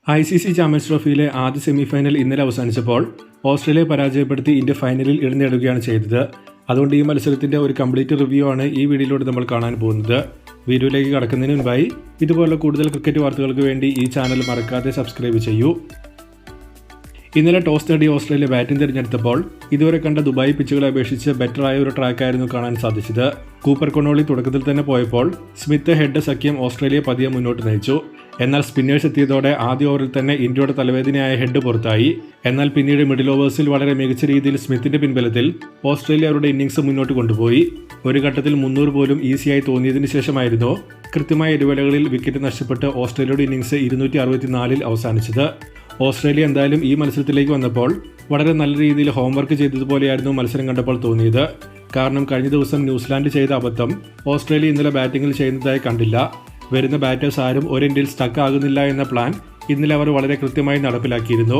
ICC champions ട്രോഫിയിലെ ആദ്യ semifinal ഇന്നലെ അവസാനിച്ചപ്പോൾ ഓസ്ട്രേലിയയെ പരാജയപ്പെടുത്തി ഇന്ത്യ ഫൈനലിൽ ഇടം നേടുകയാണ് ചെയ്തത്. അതുകൊണ്ട് ഈ മത്സരത്തിന്റെ ഒരു കംപ്ലീറ്റ് റിവ്യൂ ആണ് ഈ വീഡിയോയിലൂടെ നമ്മൾ കാണാൻ പോകുന്നത്. വീഡിയോയിലേക്ക് കടക്കുന്നതിന് മുൻപായി ഇതുപോലെ കൂടുതൽ ക്രിക്കറ്റ് വാർത്തകൾക്ക് വേണ്ടി ഈ ചാനൽ മറക്കാതെ സബ്സ്ക്രൈബ് ചെയ്യൂ. ഇന്നലെ ടോസ് നേടി ഓസ്ട്രേലിയ ബാറ്റിംഗ് തിരഞ്ഞെടുത്തപ്പോൾ ഇതുവരെ കണ്ട ദുബായ് പിച്ചുകളെ അപേക്ഷിച്ച് ബെറ്ററായ ഒരു ട്രാക്കായിരുന്നു കാണാൻ സാധിച്ചത്. കൂപ്പർ കൊണോളി തുടക്കത്തിൽ തന്നെ പോയപ്പോൾ സ്മിത്ത് ഹെഡ് സഖ്യം ഓസ്ട്രേലിയ പതിയെ മുന്നോട്ട് നയിച്ചു. എന്നാൽ സ്പിന്നേഴ്സ് എത്തിയതോടെ ആദ്യ ഓവറിൽ തന്നെ ഇന്ത്യയുടെ തലവേദനയായ ഹെഡ് പുറത്തായി. എന്നാൽ പിന്നീട് മിഡിൽ ഓവേഴ്സിൽ വളരെ മികച്ച രീതിയിൽ സ്മിത്തിന്റെ പിൻബലത്തിൽ ഓസ്ട്രേലിയ അവരുടെ ഇന്നിംഗ്സ് മുന്നോട്ട് കൊണ്ടുപോയി. ഒരു ഘട്ടത്തിൽ 300 പോലും ഈസിയായി തോന്നിയതിനു ശേഷമായിരുന്നു കൃത്യമായ ഇടവേളകളിൽ വിക്കറ്റ് നഷ്ടപ്പെട്ട് ഓസ്ട്രേലിയയുടെ ഇന്നിംഗ്സ് 264 അവസാനിച്ചത്. ഓസ്ട്രേലിയ എന്തായാലും ഈ മത്സരത്തിലേക്ക് വന്നപ്പോൾ വളരെ നല്ല രീതിയിൽ ഹോംവർക്ക് ചെയ്തതുപോലെയായിരുന്നു മത്സരം കണ്ടപ്പോൾ തോന്നിയത്. കാരണം കഴിഞ്ഞ ദിവസം ന്യൂസിലാൻഡ് ചെയ്ത അബദ്ധം ഓസ്ട്രേലിയ ഇന്നലെ ബാറ്റിംഗിൽ ചെയ്യുന്നതായി കണ്ടില്ല. വരുന്ന ബാറ്റേഴ്സ് ആരും ഒരു എൻഡിൽ സ്റ്റക്ക് ആകുന്നില്ല എന്ന പ്ലാൻ ഇന്നലെ അവർ വളരെ കൃത്യമായി നടപ്പിലാക്കിയിരുന്നു.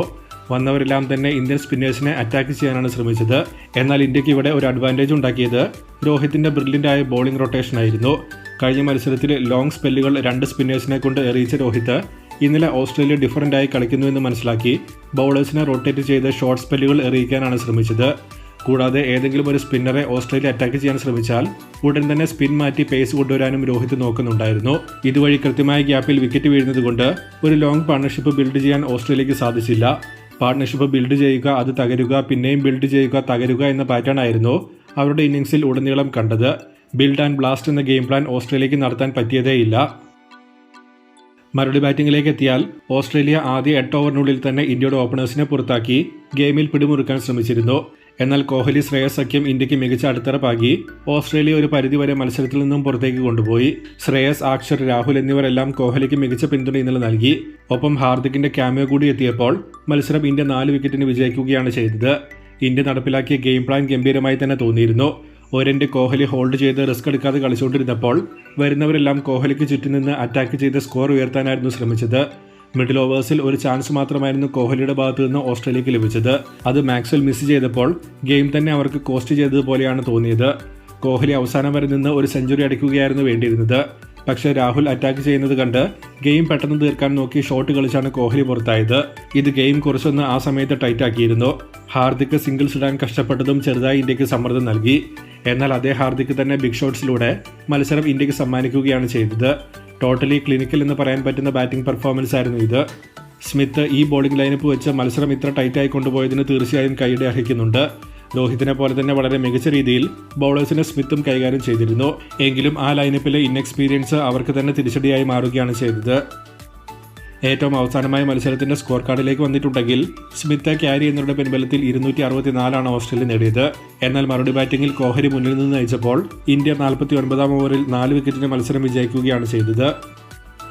വന്നവരെല്ലാം തന്നെ ഇന്ത്യൻ സ്പിന്നേഴ്സിനെ അറ്റാക്ക് ചെയ്യാനാണ് ശ്രമിച്ചത്. എന്നാൽ ഇന്ത്യക്ക് ഇവിടെ ഒരു അഡ്വാൻറ്റേജ് ഉണ്ടാക്കിയത് രോഹിത്തിന്റെ ബ്രില്യൻ്റ് ആയ ബോളിംഗ് റൊട്ടേഷൻ ആയിരുന്നു. കഴിഞ്ഞ മത്സരത്തിൽ ലോങ് സ്പെല്ലുകൾ 2 സ്പിന്നേഴ്സിനെ കൊണ്ട് എറിയിച്ച രോഹിത് ഇന്നലെ ഓസ്ട്രേലിയ ഡിഫറൻ്റ് ആയി കളിക്കുന്നുവെന്ന് മനസ്സിലാക്കി ബൗളേഴ്സിനെ റൊട്ടേറ്റ് ചെയ്ത് ഷോർട്ട് സ്പെല്ലുകൾ എറിയിക്കാനാണ് ശ്രമിച്ചത്. കൂടാതെ ഏതെങ്കിലും ഒരു സ്പിന്നറെ ഓസ്ട്രേലിയ അറ്റാക്ക് ചെയ്യാൻ ശ്രമിച്ചാൽ ഉടൻ തന്നെ സ്പിൻ മാറ്റി പേസ് കൊണ്ടുവരാനും രോഹിത് നോക്കുന്നുണ്ടായിരുന്നു. ഇതുവഴി കൃത്യമായ ഗ്യാപ്പിൽ വിക്കറ്റ് വീഴുന്നതുകൊണ്ട് ഒരു ലോങ് പാർട്ണർഷിപ്പ് ബിൽഡ് ചെയ്യാൻ ഓസ്ട്രേലിയക്ക് സാധിച്ചില്ല. പാർട്ണർഷിപ്പ് ബിൽഡ് ചെയ്യുക, അത് തകരുക, പിന്നെയും ബിൽഡ് ചെയ്യുക, തകരുക എന്ന പാറ്റേൺ ആയിരുന്നു അവരുടെ ഇന്നിംഗ്സിൽ ഉടനീളം കണ്ടത്. ബിൽഡ് ആൻഡ് ബ്ലാസ്റ്റ് എന്ന ഗെയിം പ്ലാൻ ഓസ്ട്രേലിയക്ക് നടത്താൻ പറ്റിയതേയില്ല. മറുപടി ബാറ്റിംഗിലേക്ക് എത്തിയാൽ ഓസ്ട്രേലിയ ആദ്യ 8 ഓവറിനുള്ളിൽ തന്നെ ഇന്ത്യയുടെ ഓപ്പണേഴ്സിനെ പുറത്താക്കി ഗെയിമിൽ പിടിമുറുക്കാൻ ശ്രമിച്ചിരുന്നു. എന്നാൽ കോഹ്ലി ശ്രേയസ് സഖ്യം ഇന്ത്യക്ക് മികച്ച അടിത്തറപ്പാക്കി ഓസ്ട്രേലിയ ഒരു പരിധിവരെ മത്സരത്തിൽ നിന്നും പുറത്തേക്ക് കൊണ്ടുപോയി. ശ്രേയസ്, അക്ഷർ, രാഹുൽ എന്നിവരെല്ലാം കോഹ്ലിക്ക് മികച്ച പിന്തുണ ഇന്നലെ നൽകി. ഒപ്പം ഹാർദിക്കിന്റെ ക്യാമിയോ കൂടി എത്തിയപ്പോൾ മത്സരം ഇന്ത്യ 4 വിക്കറ്റിന് വിജയിക്കുകയാണ് ചെയ്തത്. ഇന്ത്യ നടപ്പിലാക്കിയ ഗെയിം പ്ലാൻ ഗംഭീരമായി തന്നെ തോന്നിയിരുന്നു. ഒരെൻഡ് കോഹ്ലി ഹോൾഡ് ചെയ്ത് റിസ്ക് എടുക്കാതെ കളിച്ചുകൊണ്ടിരുന്നപ്പോൾ വരുന്നവരെല്ലാം കോഹ്ലിക്ക് ചുറ്റും നിന്ന് അറ്റാക്ക് ചെയ്ത് സ്കോർ ഉയർത്താനായിരുന്നു ശ്രമിച്ചത്. മിഡിൽ ഓവേഴ്സിൽ ഒരു ചാൻസ് മാത്രമായിരുന്നു കോഹ്ലിയുടെ ഭാഗത്തു നിന്ന് ഓസ്ട്രേലിയക്ക് ലഭിച്ചത്. അത് മാക്സ്വെൽ മിസ് ചെയ്തപ്പോൾ ഗെയിം തന്നെ അവർക്ക് കോസ്റ്റ് ചെയ്തതുപോലെയാണ് തോന്നിയത്. കോഹ്ലി അവസാനം വരെ നിന്ന് ഒരു സെഞ്ചുറി അടിക്കുകയായിരുന്നു വേണ്ടിയിരുന്നത്. പക്ഷേ രാഹുൽ അറ്റാക്ക് ചെയ്യുന്നത് കണ്ട് ഗെയിം പെട്ടെന്ന് തീർക്കാൻ നോക്കി ഷോട്ട് കളിച്ചാണ് കോഹ്ലി പുറത്തായത്. ഇത് ഗെയിം കുറച്ചൊന്ന് ആ സമയത്ത് ടൈറ്റ് ആക്കിയിരുന്നു. ഹാർദിക്ക് സിംഗിൾസ് ഇടാൻ കഷ്ടപ്പെട്ടതും ചെറുതായി ഇന്ത്യക്ക് സമ്മർദ്ദം നൽകി. എന്നാൽ അതേ ഹാർദിക്ക് തന്നെ ബിഗ് ഷോട്ട്സിലൂടെ മത്സരം ഇന്ത്യക്ക് സമ്മാനിക്കുകയാണ് ചെയ്തത്. ടോട്ടലി ക്ലിനിക്കൽ എന്ന് പറയാൻ പറ്റുന്ന ബാറ്റിംഗ് പെർഫോമൻസ് ആയിരുന്നു ഇത്. സ്മിത്ത് ഈ ബോളിംഗ് ലൈനപ്പ് വെച്ച് മത്സരം ഇത്ര ടൈറ്റായി കൊണ്ടുപോയതിന് തീർച്ചയായും കൈയുടെ അർഹിക്കുന്നുണ്ട്. രോഹിത്തിനെ പോലെ തന്നെ വളരെ മികച്ച രീതിയിൽ ബൗളേഴ്സിനെ സ്മിത്തും കൈകാര്യം ചെയ്തിരുന്നു. എങ്കിലും ആ ലൈനപ്പിലെ ഇൻഎക്സ്പീരിയൻസ് അവർക്ക് തന്നെ തിരിച്ചടിയായി മാറുകയാണ് ചെയ്തത്. ഏറ്റവും അവസാനമായ മത്സരത്തിന്റെ സ്കോർ കാർഡിലേക്ക് വന്നിട്ടുണ്ടെങ്കിൽ സ്മിത്ത് ക്യാരി എന്നവരുടെ പിൻബലത്തിൽ 264 ഓസ്ട്രേലിയ നേടിയത്. എന്നാൽ മറുപടി ബാറ്റിംഗിൽ കോഹ്ലി മുന്നിൽ നിന്ന് നയിച്ചപ്പോൾ ഇന്ത്യ 49 ഓവറിൽ 4 വിക്കറ്റിന് മത്സരം വിജയിക്കുകയാണ് ചെയ്തത്.